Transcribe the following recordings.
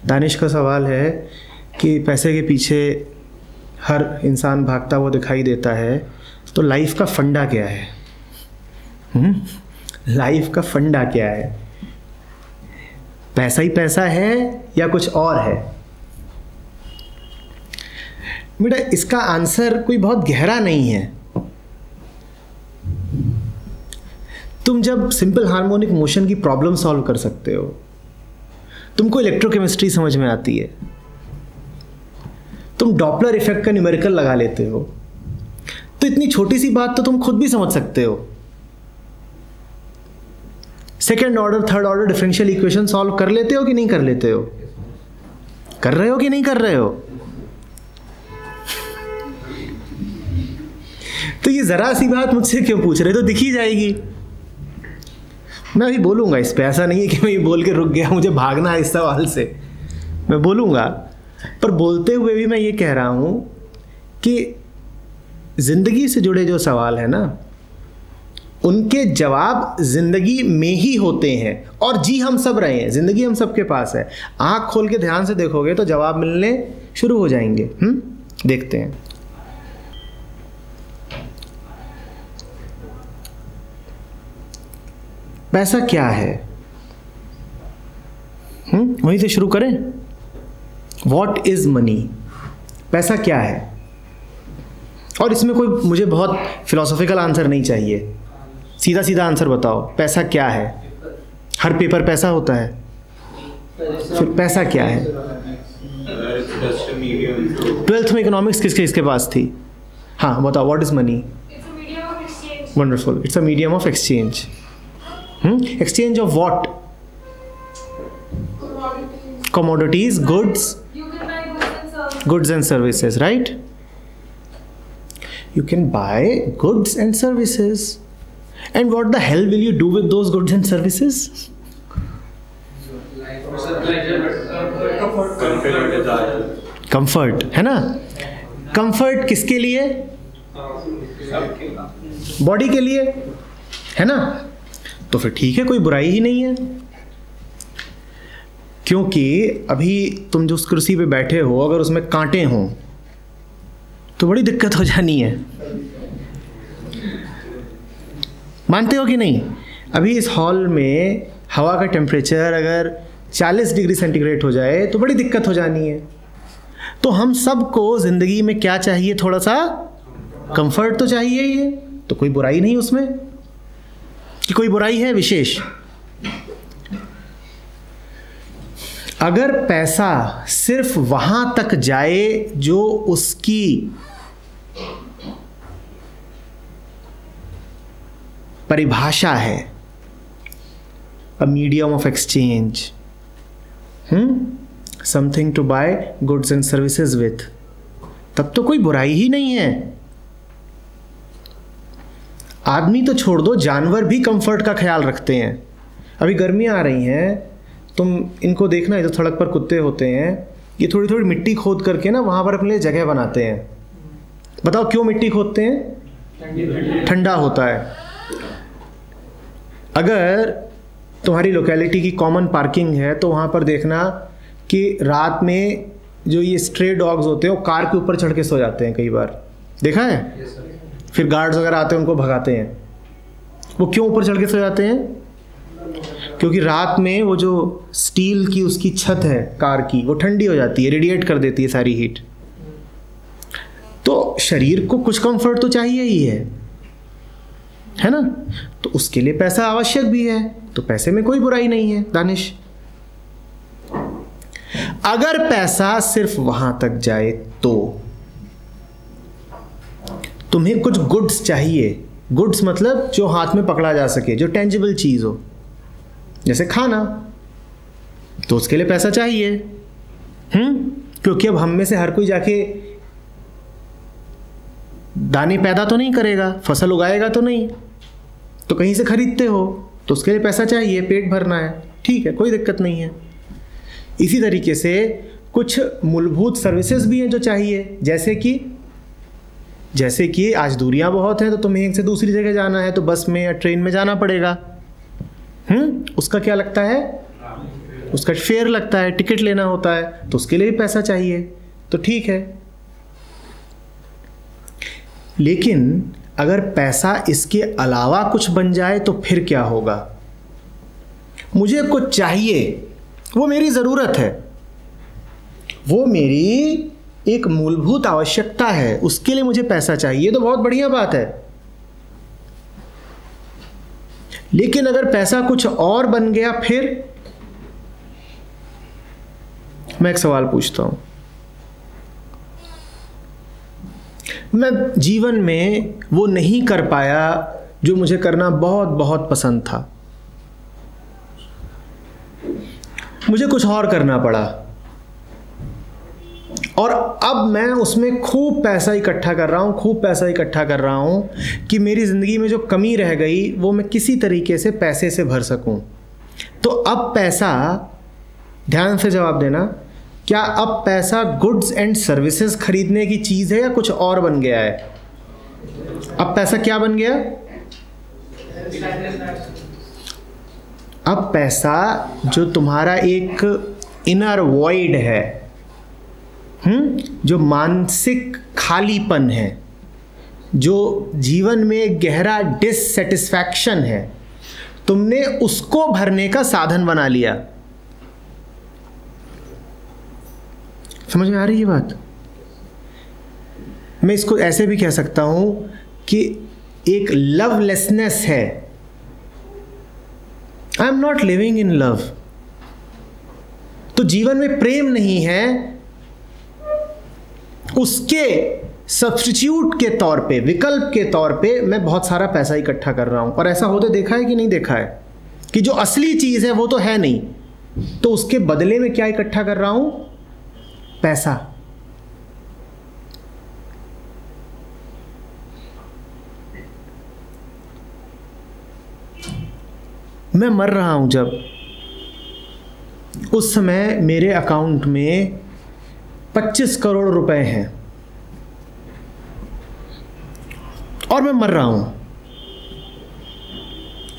दानिश का सवाल है कि पैसे के पीछे हर इंसान भागता हुआ दिखाई देता है, तो लाइफ का फंडा क्या है? लाइफ का फंडा क्या है? पैसा ही पैसा है या कुछ और है? बेटा इसका आंसर कोई बहुत गहरा नहीं है। तुम जब सिंपल हार्मोनिक मोशन की प्रॉब्लम सॉल्व कर सकते हो, तुमको इलेक्ट्रोकेमिस्ट्री समझ में आती है, तुम डॉपलर इफेक्ट का न्यूमेरिकल लगा लेते हो, तो इतनी छोटी सी बात तो तुम खुद भी समझ सकते हो। Second order third order differential equation solve कर लेते हो कि नहीं कर लेते हो? कर रहे हो कि नहीं कर रहे हो? तो ये जरा सी बात मुझसे क्यों पूछ रहे? तो दिख ही जाएगी। मैं अभी बोलूंगा इस पे, ऐसा नहीं है कि मैं ये बोल के रुक गया, मुझे भागना है इस सवाल से, मैं बोलूंगा। पर बोलते हुए भी मैं ये कह रहा हूं कि जिंदगी से जुड़े जो सवाल है ना, उनके जवाब जिंदगी में ही होते हैं। और जी हम सब रहे हैं, जिंदगी हम सबके पास है। आंख खोल के ध्यान से देखोगे तो जवाब मिलने शुरू हो जाएंगे। देखते हैं। पैसा क्या है? वहीं से शुरू करें। What is money? पैसा क्या है? और इसमें कोई मुझे बहुत फिलोसॉफिकल आंसर नहीं चाहिए, सीधा सीधा आंसर बताओ। पैसा क्या है? हर पेपर पैसा होता है, फिर पैसा क्या है? 12th में इकोनॉमिक्स किसके पास थी? हाँ बताओ, what is money? Wonderful, it's a medium of exchange. Exchange of what? Commodities, goods. You can buy goods and services. Goods and services, right? You can buy goods and services. And what the hell will you do with those goods and services? Comfort, है ना? Comfort किसके लिए? Body के लिए, है ना? तो फिर ठीक है, कोई बुराई ही नहीं है। क्योंकि अभी तुम जो उस कुर्सी पे बैठे हो, अगर उसमें कांटे हों तो बड़ी दिक्कत हो जानी है। मानते हो कि नहीं? अभी इस हॉल में हवा का टेम्परेचर अगर 40 डिग्री सेंटीग्रेड हो जाए तो बड़ी दिक्कत हो जानी है। तो हम सबको जिंदगी में क्या चाहिए? थोड़ा सा कंफर्ट तो चाहिए ही है। तो कोई बुराई नहीं उसमें कि कोई बुराई है विशेष। अगर पैसा सिर्फ वहां तक जाए जो उसकी परिभाषा है, a medium of exchange, something to buy goods and services with, तब तो कोई बुराई ही नहीं है। आदमी तो छोड़ दो, जानवर भी कंफर्ट का ख्याल रखते हैं। अभी गर्मियाँ आ रही हैं, तुम इनको देखना, ये तो सड़क पर कुत्ते होते हैं, ये थोड़ी थोड़ी मिट्टी खोद करके ना वहाँ पर अपने लिए जगह बनाते हैं। बताओ क्यों मिट्टी खोदते हैं? ठंडा होता है। अगर तुम्हारी लोकेलिटी की कॉमन पार्किंग है तो वहाँ पर देखना कि रात में जो ये स्ट्रे डॉग्स होते हैं वो कार के ऊपर चढ़ के सो जाते हैं। कई बार देखा है? फिर गार्ड्स वगैरह आते हैं, उनको भगाते हैं। वो क्यों ऊपर चढ़ के सो जाते हैं? क्योंकि रात में वो जो स्टील की उसकी छत है कार की, वो ठंडी हो जाती है, रेडिएट कर देती है सारी हीट। तो शरीर को कुछ कंफर्ट तो चाहिए ही है ना? तो उसके लिए पैसा आवश्यक भी है। तो पैसे में कोई बुराई नहीं है दानिश। अगर पैसा सिर्फ वहां तक जाए तो तुम्हें कुछ गुड्स चाहिए। गुड्स मतलब जो हाथ में पकड़ा जा सके, जो टेंजिबल चीज हो, जैसे खाना, तो उसके लिए पैसा चाहिए। क्योंकि अब हम में से हर कोई जाके दाने पैदा तो नहीं करेगा, फसल उगाएगा तो नहीं, तो कहीं से खरीदते हो, तो उसके लिए पैसा चाहिए, पेट भरना है, ठीक है, कोई दिक्कत नहीं है। इसी तरीके से कुछ मूलभूत सर्विसेज भी हैं जो चाहिए, जैसे कि आज दूरियां बहुत हैं, तो तुम्हें एक से दूसरी जगह जाना है तो बस में या ट्रेन में जाना पड़ेगा। उसका क्या लगता है? उसका फेयर लगता है, टिकट लेना होता है, तो उसके लिए भी पैसा चाहिए, तो ठीक है। लेकिन अगर पैसा इसके अलावा कुछ बन जाए तो फिर क्या होगा? मुझे कुछ चाहिए, वो मेरी ज़रूरत है, वो मेरी एक मूलभूत आवश्यकता है, उसके लिए मुझे पैसा चाहिए, तो बहुत बढ़िया बात है। लेकिन अगर पैसा कुछ और बन गया, फिर मैं एक सवाल पूछता हूं। मैं जीवन में वो नहीं कर पाया जो मुझे करना बहुत बहुत पसंद था, मुझे कुछ और करना पड़ा, और अब मैं उसमें खूब पैसा इकट्ठा कर रहा हूं कि मेरी ज़िंदगी में जो कमी रह गई वो मैं किसी तरीके से पैसे से भर सकूं। तो अब पैसा, ध्यान से जवाब देना, क्या अब पैसा गुड्स एंड सर्विसेज खरीदने की चीज़ है या कुछ और बन गया है? अब पैसा क्या बन गया? अब पैसा जो तुम्हारा एक इनर वॉइड है, जो मानसिक खालीपन है, जो जीवन में गहरा डिससेटिस्फैक्शन है, तुमने उसको भरने का साधन बना लिया। समझ में आ रही है बात? मैं इसको ऐसे भी कह सकता हूं कि एक लवलेसनेस है। I am not living in love. तो जीवन में प्रेम नहीं है, उसके सब्स्टिट्यूट के तौर पे, विकल्प के तौर पे मैं बहुत सारा पैसा इकट्ठा कर रहा हूं। और ऐसा होते देखा है कि नहीं देखा है कि जो असली चीज है वो तो है नहीं, तो उसके बदले में क्या इकट्ठा कर रहा हूं? पैसा। मैं मर रहा हूं जब, उस समय मेरे अकाउंट में 25 करोड़ रुपए हैं और मैं मर रहा हूं,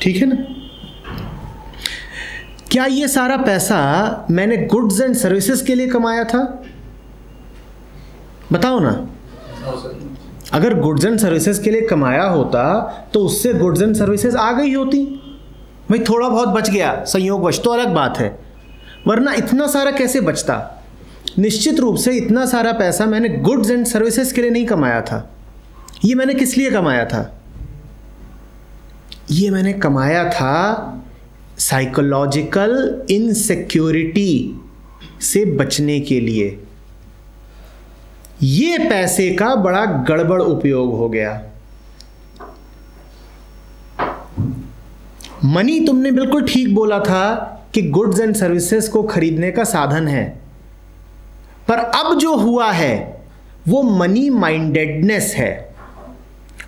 ठीक है ना? क्या ये सारा पैसा मैंने गुड्स एंड सर्विसेज के लिए कमाया था? बताओ ना। अगर गुड्स एंड सर्विसेज के लिए कमाया होता तो उससे गुड्स एंड सर्विसेज आ गई होती। भाई थोड़ा बहुत बच गया संयोगवश तो अलग बात है, वरना इतना सारा कैसे बचता? निश्चित रूप से इतना सारा पैसा मैंने गुड्स एंड सर्विसेज के लिए नहीं कमाया था। ये मैंने किस लिए कमाया था? ये मैंने कमाया था साइकोलॉजिकल इनसिक्योरिटी से बचने के लिए। ये पैसे का बड़ा गड़बड़ उपयोग हो गया। मनी, तुमने बिल्कुल ठीक बोला था कि गुड्स एंड सर्विसेज को खरीदने का साधन है, पर अब जो हुआ है वो मनी माइंडेडनेस है।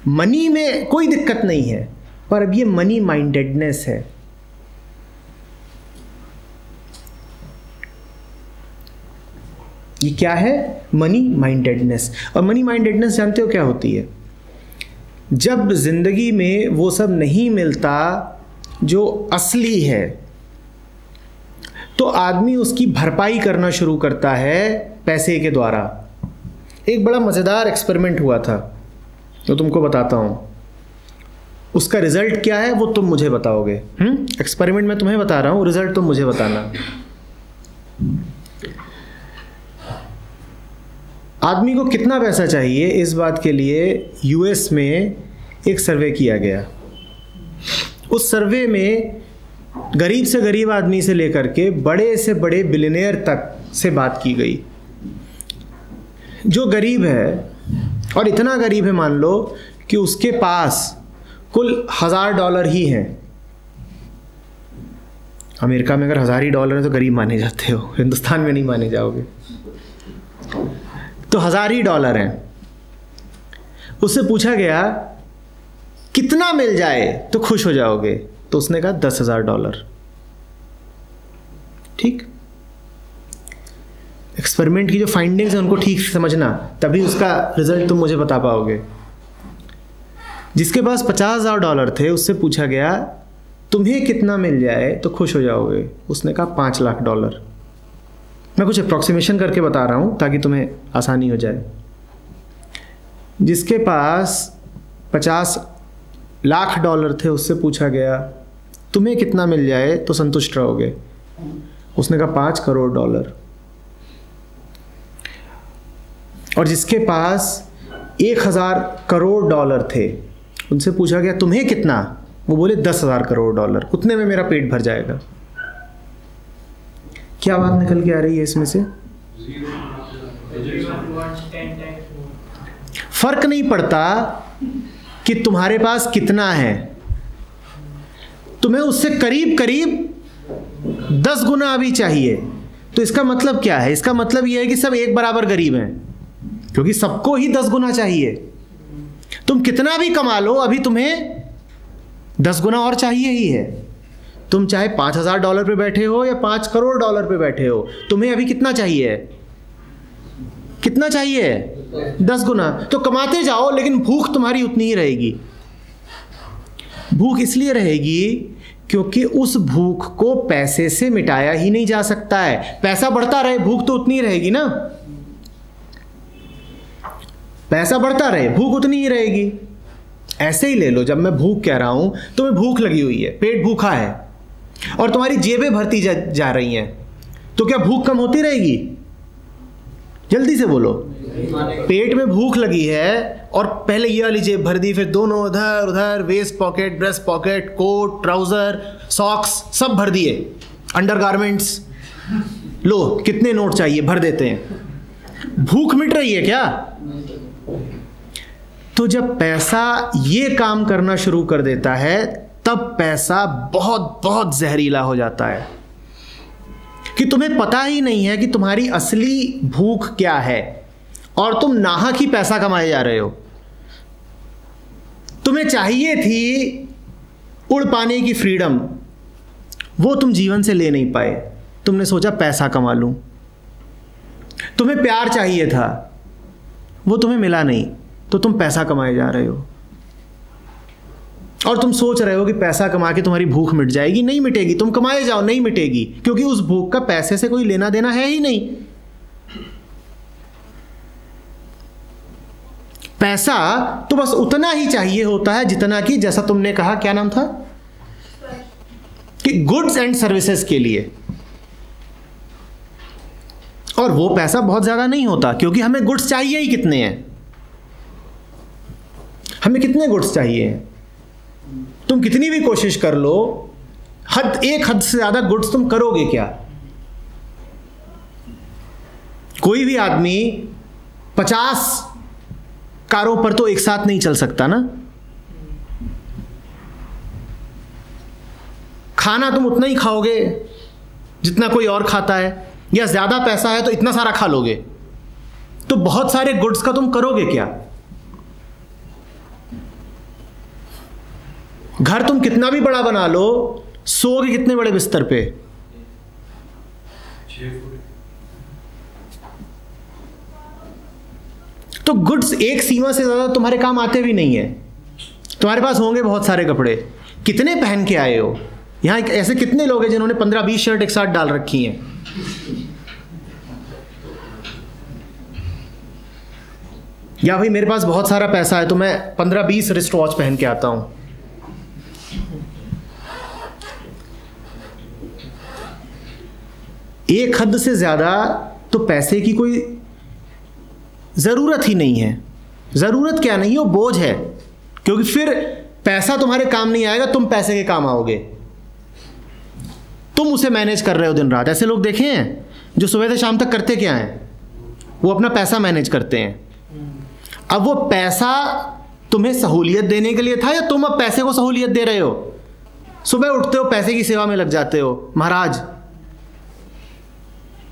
मनी में कोई दिक्कत नहीं है, पर अब ये मनी माइंडेडनेस है। ये क्या है? Money mindedness. और मनी माइंडेडनेस जानते हो क्या होती है? जब जिंदगी में वो सब नहीं मिलता जो असली है, तो आदमी उसकी भरपाई करना शुरू करता है पैसे के द्वारा। एक बड़ा मज़ेदार एक्सपेरिमेंट हुआ था जो तुमको बताता हूं। उसका रिजल्ट क्या है वो तुम मुझे बताओगे। एक्सपेरिमेंट मैं तुम्हें बता रहा हूं, रिजल्ट तुम मुझे बताना। आदमी को कितना पैसा चाहिए, इस बात के लिए यूएस में एक सर्वे किया गया। उस सर्वे में गरीब से गरीब आदमी से लेकर के बड़े से बड़े बिलियनियर तक से बात की गई। जो गरीब है, और इतना गरीब है मान लो कि उसके पास कुल $1000 ही हैं। अमेरिका में अगर $1000 है तो गरीब माने जाते हो, हिंदुस्तान में नहीं माने जाओगे। तो $1000 हैं। उससे पूछा गया कितना मिल जाए तो खुश हो जाओगे, तो उसने कहा $10,000। ठीक। एक्सपेरिमेंट की जो फाइंडिंग्स है उनको ठीक से समझना, तभी उसका रिजल्ट तुम मुझे बता पाओगे। जिसके पास $50,000 थे उससे पूछा गया तुम्हें कितना मिल जाए तो खुश हो जाओगे? उसने कहा $5 लाख। मैं कुछ अप्रॉक्सीमेशन करके बता रहा हूँ ताकि तुम्हें आसानी हो जाए। जिसके पास $50 लाख थे उससे पूछा गया तुम्हें कितना मिल जाए तो संतुष्ट रहोगे? उसने कहा $5 करोड़। और जिसके पास $1000 करोड़ थे उनसे पूछा गया तुम्हें कितना? वो बोले $10,000 करोड़। उतने में मेरा पेट भर जाएगा। क्या बात निकल के आ रही है इसमें से? फर्क नहीं पड़ता कि तुम्हारे पास कितना है, तुम्हें उससे करीब करीब 10 गुना अभी चाहिए। तो इसका मतलब क्या है? इसका मतलब यह है कि सब एक बराबर गरीब हैं, क्योंकि सबको ही 10 गुना चाहिए। तुम कितना भी कमा लो अभी तुम्हें 10 गुना और चाहिए ही है। तुम चाहे $5,000 पे बैठे हो या $5 करोड़ पे बैठे हो, तुम्हें अभी कितना चाहिए? कितना चाहिए? 10 गुना। तो कमाते जाओ, लेकिन भूख तुम्हारी उतनी ही रहेगी। भूख इसलिए रहेगी क्योंकि उस भूख को पैसे से मिटाया ही नहीं जा सकता है। पैसा बढ़ता रहे, भूख तो उतनी ही रहेगी ना। पैसा बढ़ता रहे, भूख उतनी ही रहेगी। ऐसे ही ले लो, जब मैं भूख कह रहा हूं, तुम्हें भूख लगी हुई है, पेट भूखा है और तुम्हारी जेबें भरती जा रही हैं, तो क्या भूख कम होती रहेगी? जल्दी से बोलो। पेट में भूख लगी है और पहले ये वाली जेब भर दी, फिर दोनों उधर उधर, waist pocket, breast pocket, coat, trouser, socks सब भर दिए, अंडरगारमेंट्स, लो कितने नोट चाहिए, भर देते हैं। भूख मिट रही है क्या? तो जब पैसा ये काम करना शुरू कर देता है तब पैसा बहुत बहुत जहरीला हो जाता है कि तुम्हें पता ही नहीं है कि तुम्हारी असली भूख क्या है और तुम नाहक ही पैसा कमाए जा रहे हो। तुम्हें चाहिए थी उड़ पाने की फ्रीडम, वो तुम जीवन से ले नहीं पाए, तुमने सोचा पैसा कमा लूं। तुम्हें प्यार चाहिए था, वो तुम्हें मिला नहीं, तो तुम पैसा कमाए जा रहे हो। और तुम सोच रहे हो कि पैसा कमा के तुम्हारी भूख मिट जाएगी। नहीं मिटेगी, तुम कमाए जाओ, नहीं मिटेगी, क्योंकि उस भूख का पैसे से कोई लेना देना है ही नहीं। पैसा तो बस उतना ही चाहिए होता है जितना कि, जैसा तुमने कहा, क्या नाम था, कि गुड्स एंड सर्विसेज के लिए। और वो पैसा बहुत ज्यादा नहीं होता, क्योंकि हमें गुड्स चाहिए ही कितने हैं। हमें कितने गुड्स चाहिए? तुम कितनी भी कोशिश कर लो, एक हद से ज्यादा गुड्स तुम करोगे क्या? कोई भी आदमी 50 कारों पर तो एक साथ नहीं चल सकता ना। खाना तुम उतना ही खाओगे जितना कोई और खाता है, या ज्यादा पैसा है तो इतना सारा खा लोगे। तो बहुत सारे गुड्स का तुम करोगे क्या? घर तुम कितना भी बड़ा बना लो, सोओगे कितने बड़े बिस्तर पे? तो गुड्स एक सीमा से ज्यादा तुम्हारे काम आते भी नहीं है। तुम्हारे पास होंगे बहुत सारे कपड़े, कितने पहन के आए हो? यहां ऐसे कितने लोग हैं जिन्होंने 15-20 शर्ट एक साथ डाल रखी हैं? या भाई मेरे पास बहुत सारा पैसा है तो मैं 15-20 रिस्ट वॉच पहन के आता हूं। एक हद से ज्यादा तो पैसे की कोई जरूरत ही नहीं है। जरूरत क्या नहीं, वो बोझ है, क्योंकि फिर पैसा तुम्हारे काम नहीं आएगा, तुम पैसे के काम आओगे। तुम उसे मैनेज कर रहे हो दिन रात। ऐसे लोग देखे हैं जो सुबह से शाम तक करते क्या हैं? वो अपना पैसा मैनेज करते हैं। अब वो पैसा तुम्हें सहूलियत देने के लिए था, या तुम अब पैसे को सहूलियत दे रहे हो? सुबह उठते हो, पैसे की सेवा में लग जाते हो। महाराज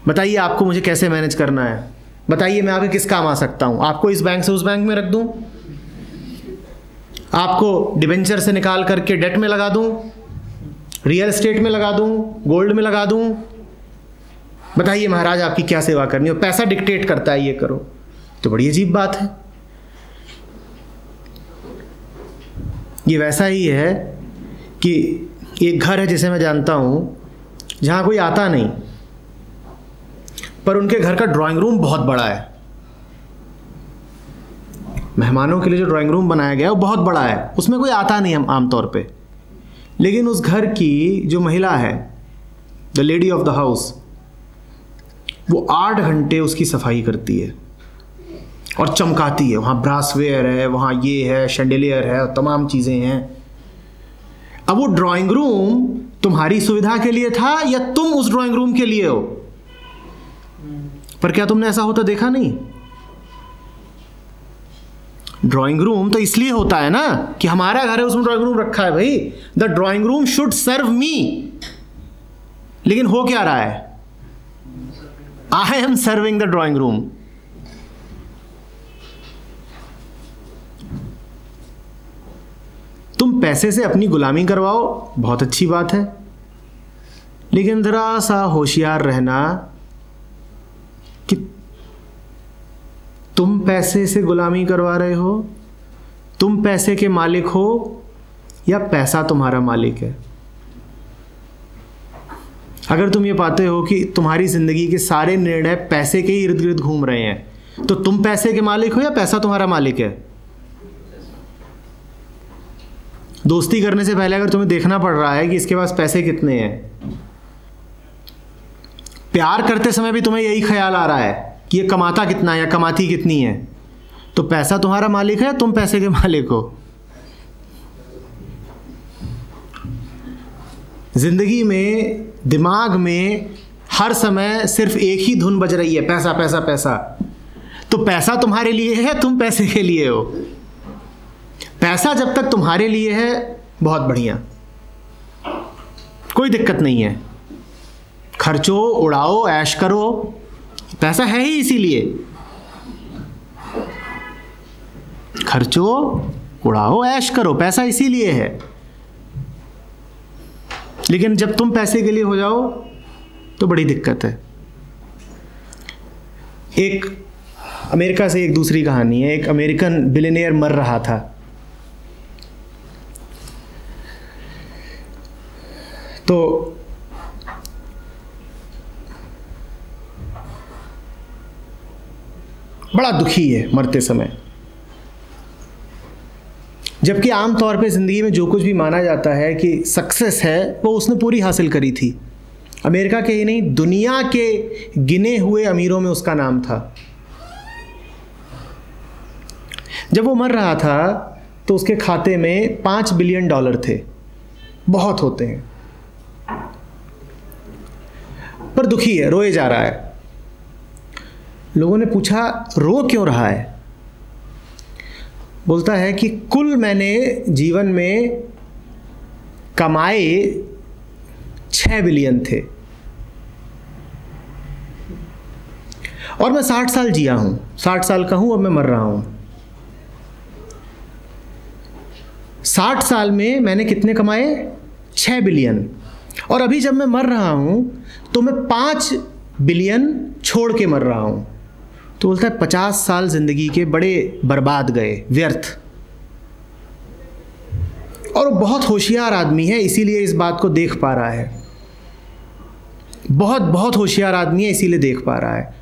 बताइए आपको मुझे कैसे मैनेज करना है, बताइए मैं आपके किस काम आ सकता हूं? आपको इस बैंक से उस बैंक में रख दूं? आपको डिबेंचर से निकाल करके डेट में लगा दूं? रियल एस्टेट में लगा दूं? गोल्ड में लगा दूं? बताइए महाराज आपकी क्या सेवा करनी हो? पैसा डिक्टेट करता है ये करो। तो बड़ी अजीब बात है। ये वैसा ही है कि एक घर है जिसे मैं जानता हूँ जहाँ कोई आता नहीं, पर उनके घर का ड्राइंग रूम बहुत बड़ा है। मेहमानों के लिए जो ड्राइंग रूम बनाया गया है वो बहुत बड़ा है, उसमें कोई आता नहीं हम आमतौर पे। लेकिन उस घर की जो महिला है, the lady of the house, वो 8 घंटे उसकी सफाई करती है और चमकाती है। वहाँ ब्रासवेयर है, वहाँ ये है, शैंडेलियर है और तमाम चीज़ें हैं। अब वो ड्राइंग रूम तुम्हारी सुविधा के लिए था या तुम उस ड्राइंग रूम के लिए हो? पर क्या तुमने ऐसा होता देखा नहीं? ड्राइंग रूम तो इसलिए होता है ना कि हमारा घर है, उसमें ड्राइंग रूम रखा है। भाई, the drawing room should serve me. लेकिन हो क्या रहा है? I am serving the drawing room. तुम पैसे से अपनी गुलामी करवाओ, बहुत अच्छी बात है, लेकिन जरा सा होशियार रहना कि तुम पैसे से गुलामी करवा रहे हो, तुम पैसे के मालिक हो या पैसा तुम्हारा मालिक है। अगर तुम ये पाते हो कि तुम्हारी जिंदगी के सारे निर्णय पैसे के ही इर्द गिर्द घूम रहे हैं, तो तुम पैसे के मालिक हो या पैसा तुम्हारा मालिक है? दोस्ती करने से पहले अगर तुम्हें देखना पड़ रहा है कि इसके पास पैसे कितने हैं, प्यार करते समय भी तुम्हें यही ख्याल आ रहा है कि ये कमाता कितना है या कमाती कितनी है, तो पैसा तुम्हारा मालिक है, तुम पैसे के मालिक हो। जिंदगी में, दिमाग में हर समय सिर्फ एक ही धुन बज रही है, पैसा पैसा पैसा। तो पैसा तुम्हारे लिए है, तुम पैसे के लिए हो। पैसा जब तक तुम्हारे लिए है, बहुत बढ़िया, कोई दिक्कत नहीं है। खर्चो, उड़ाओ, ऐश करो, पैसा है ही इसीलिए। खर्चो, उड़ाओ, ऐश करो, पैसा इसीलिए है। लेकिन जब तुम पैसे के लिए हो जाओ तो बड़ी दिक्कत है। एक अमेरिका से एक दूसरी कहानी है। एक अमेरिकन बिलियनियर मर रहा था। तो बड़ा दुखी है मरते समय, जबकि आमतौर पे ज़िंदगी में जो कुछ भी माना जाता है कि सक्सेस है, वो उसने पूरी हासिल करी थी। अमेरिका के ही नहीं, दुनिया के गिने हुए अमीरों में उसका नाम था। जब वो मर रहा था तो उसके खाते में $5 बिलियन थे। बहुत होते हैं, पर दुखी है, रोए जा रहा है। लोगों ने पूछा, रो क्यों रहा है? बोलता है कि कुल मैंने जीवन में कमाए 6 बिलियन थे और मैं 60 साल जिया हूं, 60 साल का हूं, अब मैं मर रहा हूं। 60 साल में मैंने कितने कमाए? 6 बिलियन। और अभी जब मैं मर रहा हूं तो मैं 5 बिलियन छोड़ के मर रहा हूं। तो बोलता है 50 साल जिंदगी के बड़े बर्बाद गए, व्यर्थ। और वो बहुत होशियार आदमी है, इसीलिए इस बात को देख पा रहा है। बहुत बहुत होशियार आदमी है, इसीलिए देख पा रहा है।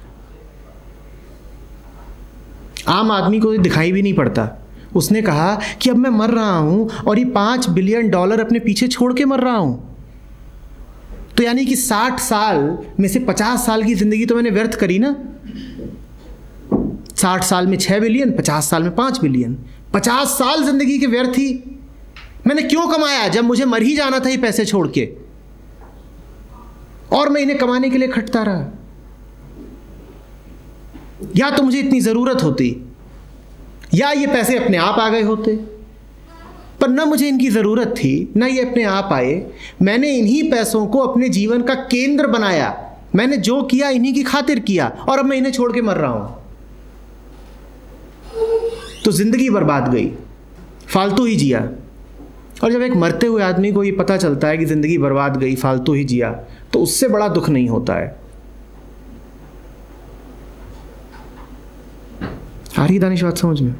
आम आदमी को दिखाई भी नहीं पड़ता। उसने कहा कि अब मैं मर रहा हूं और ये $5 बिलियन अपने पीछे छोड़ के मर रहा हूं। तो यानी कि 60 साल में से 50 साल की जिंदगी तो मैंने व्यर्थ करी ना। 60 साल में 6 बिलियन, 50 साल में 5 बिलियन, 50 साल जिंदगी के व्यर्थ ही। मैंने क्यों कमाया जब मुझे मर ही जाना था ये पैसे छोड़ के, और मैं इन्हें कमाने के लिए खटता रहा। या तो मुझे इतनी जरूरत होती, या ये पैसे अपने आप आ गए होते। पर न मुझे इनकी ज़रूरत थी, न ये अपने आप आए। मैंने इन्हीं पैसों को अपने जीवन का केंद्र बनाया। मैंने जो किया इन्हीं की खातिर किया, और अब मैं इन्हें छोड़ के मर रहा हूं। तो ज़िंदगी बर्बाद गई, फालतू ही जिया। और जब एक मरते हुए आदमी को ये पता चलता है कि ज़िंदगी बर्बाद गई, फालतू ही जिया, तो उससे बड़ा दुख नहीं होता है। आ रही दानिश बात समझ में?